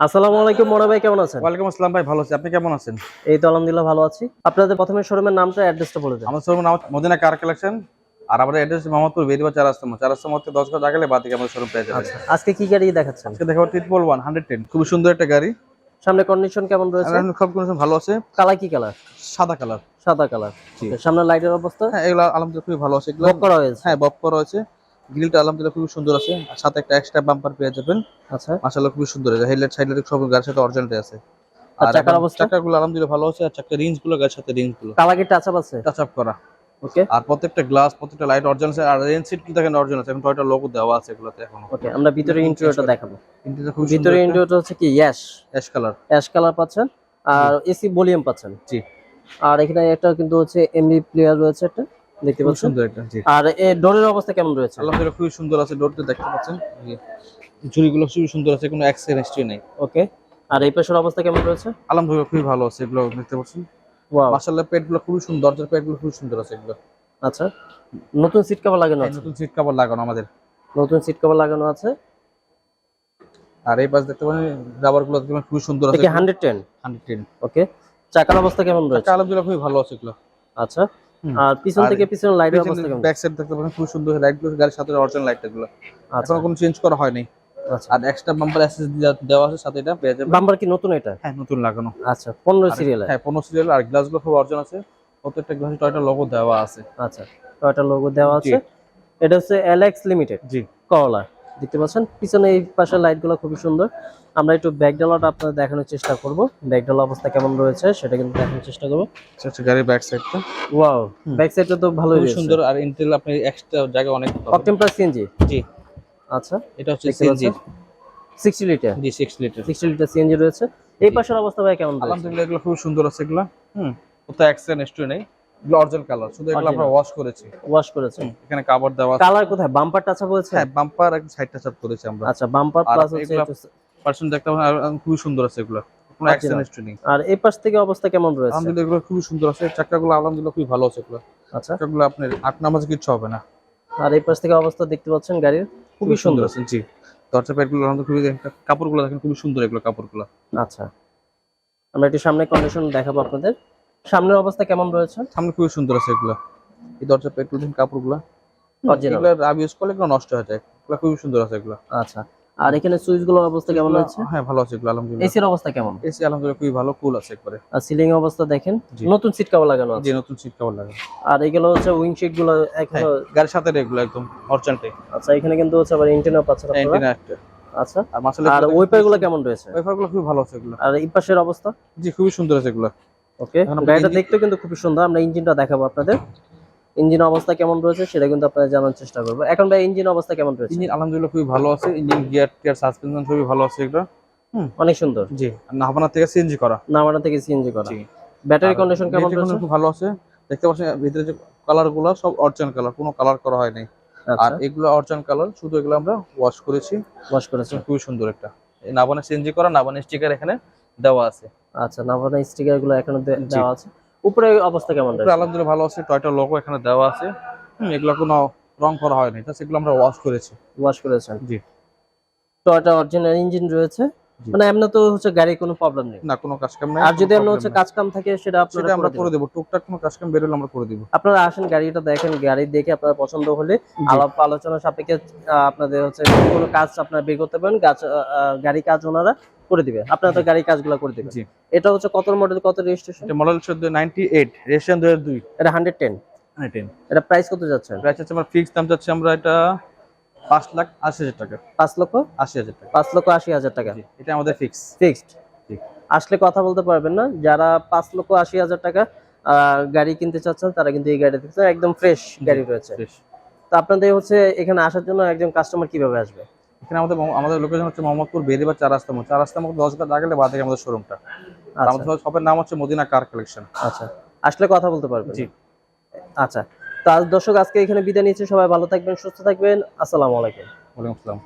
আসসালামু আলাইকুম মনে ভাই, কেমন আছেন? ওয়ালাইকুম আসসালাম ভাই, ভালো আছি। আপনি কেমন আছেন? এই তো আলহামদুলিল্লাহ ভালো আছি। আপনাদের প্রথমে শোরুমের নামটা, অ্যাড্রেসটা বলে দেন। আমার শোরুম নাম মদিনা কার কালেকশন, আর আমাদের অ্যাড্রেস মোহাম্মদপুর বেরিবাদ চার রাস্তা থেকে 10 গজ আগালে বাদিকে আমাদের শোরুম পেয়ে যাবেন। আচ্ছা, আজকে কি গাড়ি দেখাচ্ছেন? আজকে দেখাবো ট্রিপল 110, খুব সুন্দর একটা গাড়ি। সামনে কন্ডিশন কেমন রয়েছে? সব কন্ডিশন ভালো আছে। কালার কি কালার? সাদা কালার। সাদা কালার। সামনে লাইটের অবস্থা? হ্যাঁ, এগুলো আলহামদুলিল্লাহ খুবই ভালো আছে। এগুলো বক করা হয়েছে? হ্যাঁ, বক করা হয়েছে। গ্রিলটা আলহামদুলিল্লাহ খুবই সুন্দর আছে, আর সাথে একটা এক্সট্রা বাম্পার পেয়ে যাবেন। আচ্ছা, মাশাআল্লাহ খুবই সুন্দর আছে। হেডলাইট সাইডলাইট সব গাড়ির সাথে অরিজিনালটাই আছে। আর চাকার অবস্থা? চাকাগুলো আলহামদুলিল্লাহ ভালো আছে, আর চাকা রিংস গুলো গাড়ির সাথে রিংস গুলো কালার কি টাচ আপ আছে? টাচ আপ করা। ওকে, আর প্রত্যেকটা গ্লাস, প্রত্যেকটা লাইট অরিজিনাল আছে, আর রেন সিট কি দেখেন অরিজিনাল আছে। এখন টয়টা লোগো দেওয়া আছে এগুলোতে এখনো। ওকে, আমরা ভিতরে ইন্টেরিয়রটা দেখাবো। ইন্টেরিয়র খুব সুন্দর। ভিতরে ইন্টেরিয়রটা হচ্ছে কি অ্যাশ কালার। অ্যাশ কালার পাচ্ছেন, আর এসি ভলিউম পাচ্ছেন। জি। আর এখানে একটা কিন্তু হচ্ছে এমডি প্লেয়ার রয়েছে, একটা দেখতে খুব পাচ্ছেন। সুন্দর একটা। জি। আর এই ডোরের অবস্থা কেমন রয়েছে? আলহামদুলিল্লাহ খুবই সুন্দর আছে। ডোরটা দেখতে পাচ্ছেন, ঝুড়িগুলো খুবই সুন্দর আছে, কোনো অ্যাক্সিডেন্ট হিস্ট্রি নেই। ওকে, আর এই পাশের অবস্থা কেমন রয়েছে? আলহামদুলিল্লাহ খুবই ভালো আছে। এগুলো দেখতে পাচ্ছেন, ওয়াও, মাশাআল্লাহ পেটগুলো খুবই সুন্দর, দরজার পেটগুলো খুবই সুন্দর আছে এগুলো। আচ্ছা, নতুন সিট কভার লাগানো আছে? নতুন সিট কভার লাগানো আমাদের। নতুন সিট কভার লাগানো আছে। আর এই পাশ দেখতে পাচ্ছেন রাবারগুলো দেখতে পাচ্ছেন খুবই সুন্দর আছে। এটা 110? 110। ওকে, চাকার অবস্থা কেমন রয়েছে? আলহামদুলিল্লাহ খুবই ভালো আছে এগুলো। আচ্ছা, আর পিছন থেকে পিছন লাইটের অবস্থা কেমন? ব্যাক সাইড দেখতে পাচ্ছেন খুবই সুন্দর লাইটগুলো, গাড়ির সাথে অরিজিনাল লাইটগুলো। আচ্ছা, এখনো কোনো চেঞ্জ করা হয়নি। আচ্ছা, আর এক্সট্রা বাম্পার অ্যাসেস দেওয়া আছে সাথে, এটা পেয়ে যাবেন। বাম্পার কি নতুন এটা? হ্যাঁ, নতুন লাগানো। আচ্ছা, 15 সিরিয়াল? হ্যাঁ, 15 সিরিয়াল। আর গ্লাসগুলো খুব অরিজিনাল আছে, প্রত্যেকটা গ্লাসে টয়টা লোগো দেওয়া আছে। আচ্ছা, টয়োটা লোগো দেওয়া আছে। এটা হচ্ছে এলএক্স লিমিটেড। জি। করলা দেখতে পাচ্ছেন। পিছনে এই পাশের লাইটগুলো খুবই সুন্দর। আমরা একটু ব্যাকডালাটা আপনাদের দেখানোর চেষ্টা করব, ব্যাকডালা অবস্থা কেমন রয়েছে সেটা কিন্তু দেখানোর চেষ্টা করব। আচ্ছা, গাড়ির ব্যাক সাইডটা ওয়াও, ব্যাক সাইডটা তো ভালোই খুব রয়েছে, সুন্দর। আর ইন্টেল আপনি এক্সট্রা জায়গা অনেক পাবেন। Octane plus CNG? জি। আচ্ছা, এটা হচ্ছে সিএনজি। 60 লিটার? জি, 6 লিটার। 60 লিটার সিএনজি রয়েছে। এই পাশের অবস্থা ভাই কেমন রয়েছে? আলহামদুলিল্লাহ এগুলো খুব সুন্দর আছে এগুলো। কোথাও অ্যাক্সিডেন্ট হিস্ট্রি নেই। এগুলো অরিজিনাল কালার, শুধু এগুলো আমরা ওয়াশ করেছি। ওয়াশ করেছেন? এখানে কভার দেওয়া আছে। কালার কোথায়? বাম্পার টাচ আপ হয়েছে? হ্যাঁ, বাম্পার একটু সাইড টাচ আপ করেছি আমরা। আচ্ছা, বাম্পার প্লাস হচ্ছে পার্সেন্ট দেখতে পাবেন, আর খুব সুন্দর আছে এগুলো, কোনো অ্যাক্সিডেন্ট হিস্ট্রি নেই। আর এই পাশ থেকে অবস্থা কেমন রয়েছে? আলহামদুলিল্লাহ এগুলো খুব সুন্দর আছে। চাকাগুলো আলহামদুলিল্লাহ খুব ভালো আছে এগুলো। আচ্ছা, চাকাগুলো আপনার আট নামাজে কিছু হবে না। আর এই পাশ থেকে অবস্থা দেখতে পাচ্ছেন গাড়ির খুবই সুন্দর আছে। জি। দরজা প্যাডগুলো আলহামদুলিল্লাহ খুবই, কাপড়গুলো দেখেন খুবই সুন্দর এগুলো কাপড়গুলো। আচ্ছা, আমরা একটু সামনে কন্ডিশন দেখাবো আপনাদের। সামনের অবস্থা কেমন রয়েছে? সামনে খুবই সুন্দর আছে এগুলো। এই দরজা প্যাডগুলো দেখেন, কাপড়গুলো অরিজিনাল। এগুলো রাব ইউজ করলে এগুলো নষ্ট হয়ে যায়। এগুলো খুবই সুন্দর আছে এগুলো। আচ্ছা, আর এখানে সুইচ গুলোর অবস্থা কেমন রয়েছে? হ্যাঁ, ভালো আছে এগুলো আলহামদুলিল্লাহ। এসির অবস্থা কেমন? এসি আলহামদুলিল্লাহ খুবই ভালো, কুল আছে একবারে। আর সিলিং অবস্থা দেখেন, জি। নতুন সিট কভার লাগানো আছে? জি, নতুন সিট কভার লাগানো। আর এগুলো হচ্ছে উইং শীট গুলো এখনো গাড়ির সাথে এগুলো একদম অরিজিনালটাই। আচ্ছা, এখানে কিন্তু হচ্ছে আবার এন্টেনা পাচ্ছেন আপনারা। এন্টিনা একটা। আচ্ছা, আর মাশাআল্লাহ আর ওয়াইপার গুলো কেমন রয়েছে? ওয়াইপার গুলো খুবই ভালো আছে এগুলো। আর এই পাশের অবস্থা? জি, খুবই সুন্দর আছে এগুলো। ওকে, গাড়িটা দেখতেও কিন্তু খুবই সুন্দর। আমরা ইঞ্জিনটা দেখাবো আপনাদের। ইঞ্জিন অবস্থা কেমন রয়েছে সেটা কিন্তু আপনারা জানার চেষ্টা করবো। এখন ভাই ইঞ্জিন অবস্থা কেমন রয়েছে? ইঞ্জিন আলহামদুলিল্লাহ খুবই ভালো আছে। ইঞ্জিন, গিয়ার সাসপেনশন খুবই ভালো আছে এগুলো। অনেক সুন্দর। জি। নাভানা থেকে সিএনজি করা। নামানা থেকে সিএনজি করা। জি। ব্যাটারি কন্ডিশন কেমন রয়েছে? খুব ভালো আছে। দেখতে পাচ্ছেন ভিতরে যে কালারগুলো সব অরিজিনাল কালার, কোনো কালার করা হয়নি। আর এগুলো অরিজিনাল কালার, শুধু এগুলো আমরা ওয়াশ করেছি। ওয়াশ করেছে, খুবই সুন্দর একটা। এই নাভানা সিএনজি করা, নাভানা স্টিকার এখানে দেওয়া আছে। আচ্ছা, নাভানা স্টিকার গুলো এখানে দেওয়া আছে। উপরে অবস্থা কেমন রয়েছে? আলহামদুলিল্লাহ ভালো আছে। টয়টা লোগো এখানে দেওয়া আছে। এগুলো কোনো রং করা হয়নি, জাস্ট এগুলো আমরা ওয়াশ করেছি। ওয়াশ করেছেন? জি। টয়োটা অরিজিনাল ইঞ্জিন রয়েছে, মানে এমনি তো হচ্ছে গাড়ি কোনো প্রবলেম নেই না, কোনো কাজ কাম নাই। আর যদি এমনি হচ্ছে কাজ কাম থাকে সেটা আপনারা আমরা করে দেব। টুকটাক কোনো কাজ কাম বেরোলে আমরা করে দেব। আপনারা আসেন, গাড়িটা দেখেন, গাড়ি দেখে আপনার পছন্দ হলে আলাপ আলোচনা সাপেক্ষে আপনাদের হচ্ছে কোনো কাজ আপনারা বের করতে পারেন। গাড়ি কাজ ওনারা করে দিবে, আপনারা তো গাড়ি কাজগুলো করে দিবেন। জি। এটা হচ্ছে কত মডেল, কত রেজিস্ট্রেশন? এটা মডেল 98, রেজিস্ট্রেশন 2002। এটা 110। 110। এটা প্রাইস কত যাচ্ছে? প্রাইস হচ্ছে আমরা ফিক্স দাম যাচ্ছে আমরা এটা 5,80,000 টাকা। 5,80,000? 5,000 টাকা। 5,80,000 টাকা এটা আমাদের ফিক্সড। জি। আসলে কথা বলতে পারবেন না। যারা 5,80,000 টাকা গাড়ি কিনতে চাচ্ছেন তারা কিন্তু এই গাড়ি দেখছেন, একদম ফ্রেশ গাড়ি রয়েছে। তো আপনাদের হচ্ছে এখানে আসার জন্য একজন কাস্টমার কিভাবে আসবে? এখানে আমাদের লোকেশন হচ্ছে মোহাম্মদপুর বেরিবাদ চার রাস্তা 10 গজ আগালে বাদিকে আমাদের শোরুমটা। আমাদের শপের নাম হচ্ছে মদিনা কার কালেকশন। আচ্ছা, আসলে কথা বলতে পারবেন? জি। আচ্ছা, তো দর্শক আজকে এখানে বিদায় নিচ্ছি। সবাই ভালো থাকবেন, সুস্থ থাকবেন। আসসালামু আলাইকুম। ওয়ালাইকুম আসসালাম।